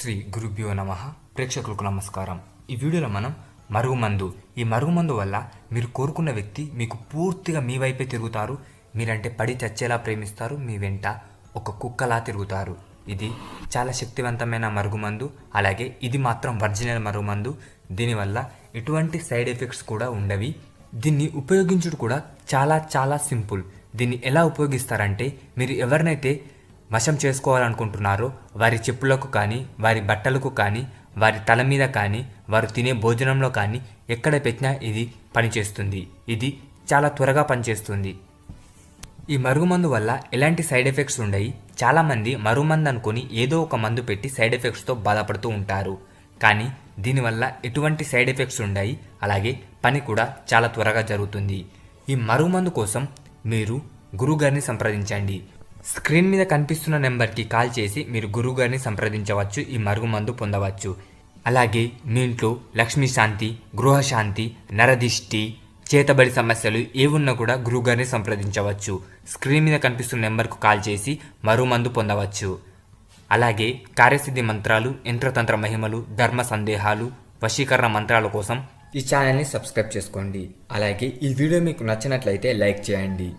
శ్రీ గురుభ్యో నమః. ప్రేక్షకులకు నమస్కారం. ఈ వీడియోలో మనం మరుగుమందు, ఈ మరుగుమందు వల్ల మీరు కోరుకున్న వ్యక్తి మీకు పూర్తిగా మీ వైపే తిరుగుతారు. మీరంటే పడి చచ్చేలా ప్రేమిస్తారు. మీ వెంట ఒక కుక్కలా తిరుగుతారు. ఇది చాలా శక్తివంతమైన మరుగుమందు. అలాగే ఇది మాత్రం ఒరిజినల్ మరుగుమందు. దీనివల్ల ఎటువంటి సైడ్ ఎఫెక్ట్స్ కూడా ఉండవి. దీన్ని ఉపయోగించుడు కూడా చాలా చాలా సింపుల్. దీన్ని ఎలా ఉపయోగిస్తారంటే, మీరు ఎవరినైతే వశం చేసుకోవాలనుకుంటున్నారో వారి చెప్పులకు కానీ, వారి బట్టలకు కానీ, వారి తల మీద కానీ, వారు తినే భోజనంలో కానీ ఎక్కడ పెట్టినా ఇది పనిచేస్తుంది. ఇది చాలా త్వరగా పనిచేస్తుంది. ఈ మరుగుమందు వల్ల ఎలాంటి సైడ్ ఎఫెక్ట్స్ ఉండయి. చాలామంది మరుగుమందు అనుకొని ఏదో ఒక మందు పెట్టి సైడ్ ఎఫెక్ట్స్తో బాధపడుతూ ఉంటారు. కానీ దీనివల్ల ఎటువంటి సైడ్ ఎఫెక్ట్స్ ఉండయి. అలాగే పని కూడా చాలా త్వరగా జరుగుతుంది. ఈ మరుగుమందు కోసం మీరు గురువుగారిని సంప్రదించండి. స్క్రీన్ మీద కనిపిస్తున్న నెంబర్కి కాల్ చేసి మీరు గురువుగారిని సంప్రదించవచ్చు. ఈ మరుగుమందు పొందవచ్చు. అలాగే మీ ఇంట్లో లక్ష్మీ శాంతి, గృహశాంతి, నరదిష్టి, చేతబడి సమస్యలు ఏవున్నా కూడా గురువుగారిని సంప్రదించవచ్చు. స్క్రీన్ మీద కనిపిస్తున్న నెంబర్కు కాల్ చేసి మరుగుమందు పొందవచ్చు. అలాగే కార్యసిద్ధి మంత్రాలు, యంత్రతంత్ర మహిమలు, ధర్మ సందేహాలు, వశీకరణ మంత్రాల కోసం ఈ ఛానల్ని సబ్స్క్రైబ్ చేసుకోండి. అలాగే ఈ వీడియో మీకు నచ్చినట్లయితే లైక్ చేయండి.